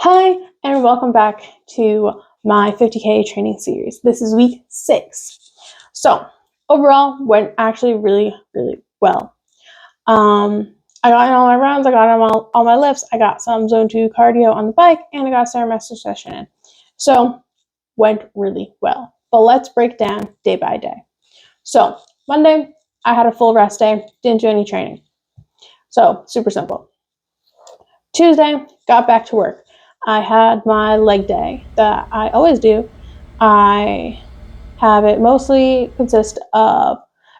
Hi, and welcome back to my 50K training series. This is week 6. So, overall, went actually really, really well. I got in all my rounds, I got in all my lifts, I got some zone 2 cardio on the bike, and I got a Stairmaster session in. So, went really well. But let's break down day by day. So, Monday, I had a full rest day, didn't do any training. So, super simple. Tuesday, got back to work. I had my leg day that I always do. I have it mostly consist of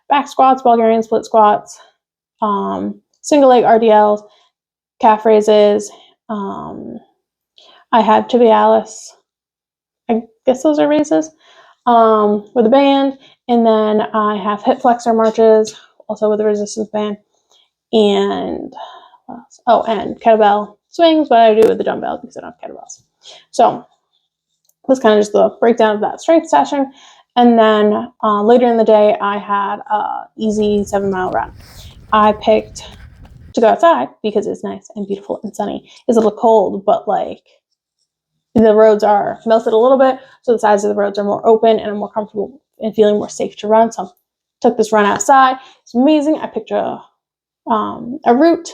back squats, Bulgarian split squats, single leg RDLs, calf raises. I have tibialis. I guess those are raises with a band. And then I have hip flexor marches, also with a resistance band. And and kettlebell swings, but I do it with the dumbbells because I don't have kettlebells. So it was kind of just the breakdown of that strength session. And then later in the day, I had an easy 7-mile run. I picked to go outside because it's nice and beautiful and sunny. It's a little cold, but like the roads are melted a little bit, so the sides of the roads are more open and I'm more comfortable and feeling more safe to run. So I took this run outside. It's amazing. I picked a route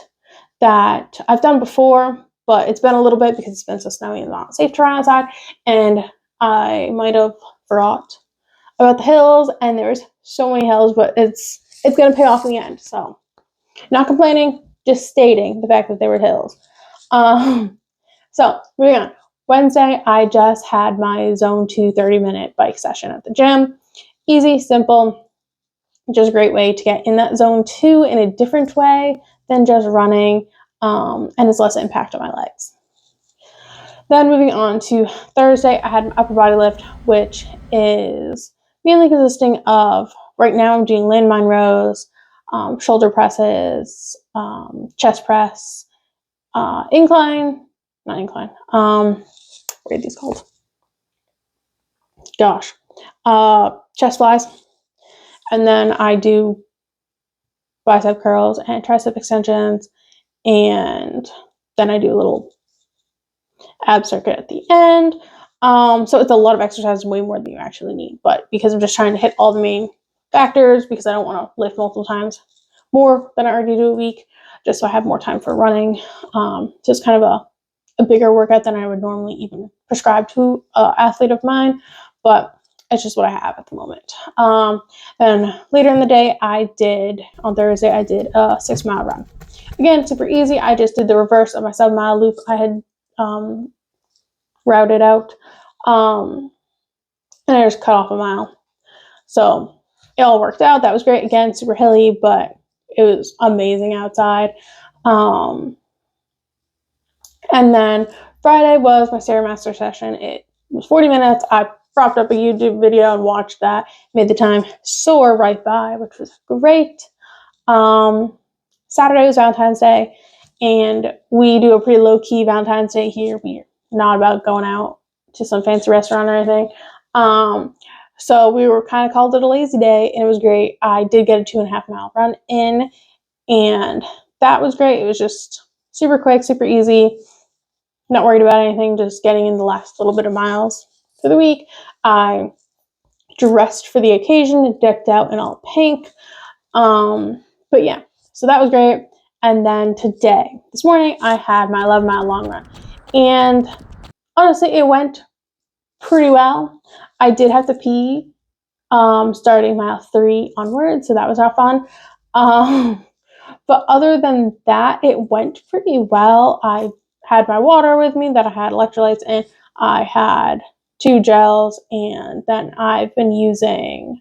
that I've done before, but it's been a little bit because it's been so snowy and not safe to run outside. And I might have forgot about the hills, and there's so many hills, but it's going to pay off in the end. So not complaining, just stating the fact that there were hills. So moving on. Wednesday, I just had my zone 2 30-minute bike session at the gym. Easy, simple, just a great way to get in that zone 2 in a different way than just running, and it's less impact on my legs. Then moving on to Thursday, I had an upper body lift, which is mainly consisting of, right now I'm doing landmine rows, shoulder presses, chest press, not incline, what are these called? Chest flies. And then I do bicep curls and tricep extensions, and then I do a little ab circuit at the end. So it's a lot of exercises, way more than you actually need. But because I'm just trying to hit all the main factors, because I don't want to lift multiple times more than I already do a week, just so I have more time for running. So it's kind of a bigger workout than I would normally even prescribe to an athlete of mine, but it's just what I have at the moment. And later in the day, on Thursday, I did a 6-mile run. Again, super easy. I just did the reverse of my 7-mile loop I had routed out, and I just cut off a mile. So it all worked out. That was great. Again, super hilly, but it was amazing outside. And then Friday was my Stairmaster session. It was 40 minutes. I propped up a YouTube video and watched that. Made the time soar right by, which was great. Saturday was Valentine's Day, and we do a pretty low-key Valentine's Day here. We're not about going out to some fancy restaurant or anything. So we were kind of called it a lazy day, and it was great. I did get a 2.5-mile run in, and that was great. It was just super quick, super easy. Not worried about anything, just getting in the last little bit of miles for the week. I dressed for the occasion, decked out in all pink. But yeah, so that was great. And then this morning, I had my 11-mile long run. And honestly, it went pretty well. I did have to pee starting mile 3 onward, so that was not fun. But other than that, it went pretty well. I had my water with me that I had electrolytes in. I had 2 gels, and then I've been using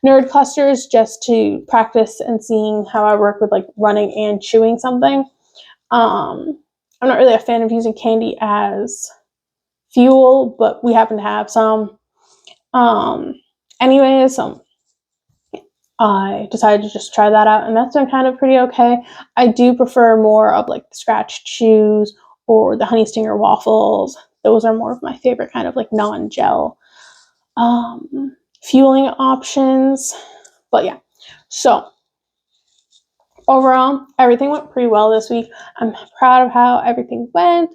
nerd clusters just to practice and seeing how I work with like running and chewing something. I'm not really a fan of using candy as fuel, but we happen to have some. Anyways, I decided to just try that out, and that's been kind of pretty okay. I do prefer more of like the scratch chews or the honey stinger waffles. Those are more of my favorite kind of like non-gel fueling options. But yeah, so overall, everything went pretty well this week. I'm proud of how everything went.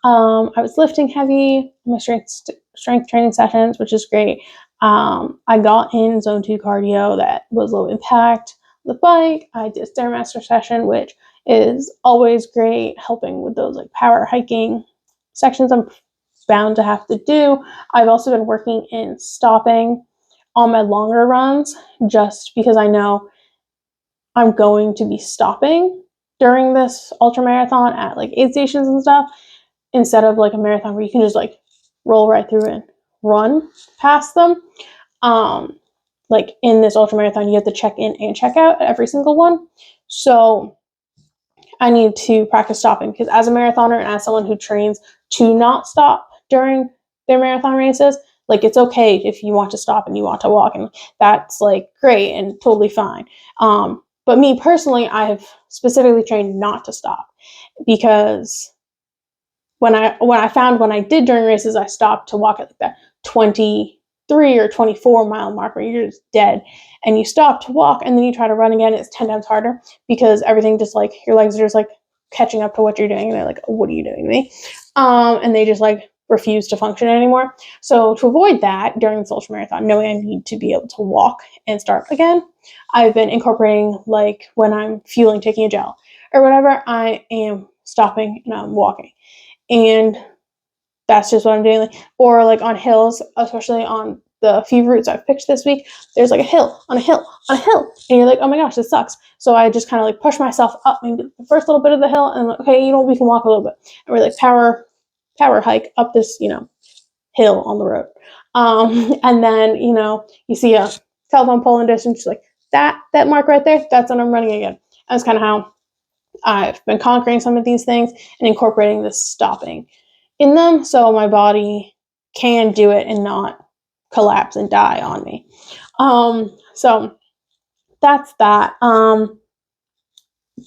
I was lifting heavy in my strength training sessions, which is great. I got in zone 2 cardio that was low impact. The bike, I did a Stairmaster session, which is always great, helping with those like power hiking sections I'm bound to have to do. I've also been working in stopping on my longer runs, just because I know I'm going to be stopping during this ultra marathon at like aid stations and stuff, instead of like a marathon where you can just like roll right through and run past them. Like in this ultra marathon, you have to check in and check out at every single one. So I need to practice stopping, because as a marathoner and as someone who trains to not stop during their marathon races, like it's okay if you want to stop and you want to walk, and that's like great and totally fine. But me personally, I have specifically trained not to stop, because when I did during races, I stopped to walk at like that 23 or 24 mile mark where you're just dead, and you stop to walk and then you try to run again. It's 10 times harder, because everything just like your legs are just like catching up to what you're doing, and they're like, what are you doing to me? And they just like refuse to function anymore. So to avoid that during this ultra marathon, knowing I need to be able to walk and start again, I've been incorporating, like when I'm fueling, taking a gel or whatever, I am stopping and I'm walking. And that's just what I'm doing. Or like on hills, especially on the few routes I've picked this week, there's like a hill on a hill on a hill, and you're like, oh my gosh, this sucks. So I just kind of like push myself up maybe the first little bit of the hill, and like, okay, we can walk a little bit, and we're like power hike up this hill on the road. And then you see a telephone pole in distance, like that mark right there, that's when I'm running again. That's kind of how I've been conquering some of these things and incorporating this stopping in them, so my body can do it and not collapse and die on me. So that's that.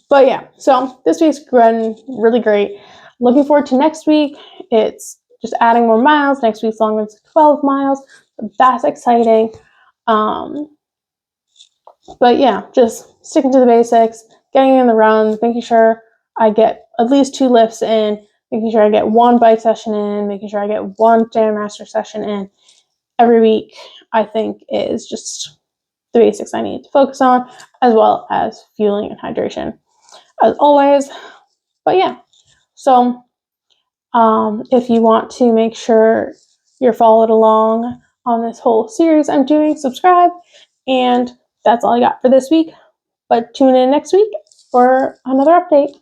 But yeah, so this week's been really great. Looking forward to next week. It's just adding more miles. Next week's long run's 12 miles. So that's exciting. But yeah, just sticking to the basics, getting in the runs, making sure I get at least 2 lifts in, making sure I get 1 bike session in, making sure I get 1 Stairmaster session in every week, I think is just the basics I need to focus on, as well as fueling and hydration, as always. But yeah, so if you want to make sure you're followed along on this whole series I'm doing, subscribe. And that's all I got for this week. But tune in next week for another update.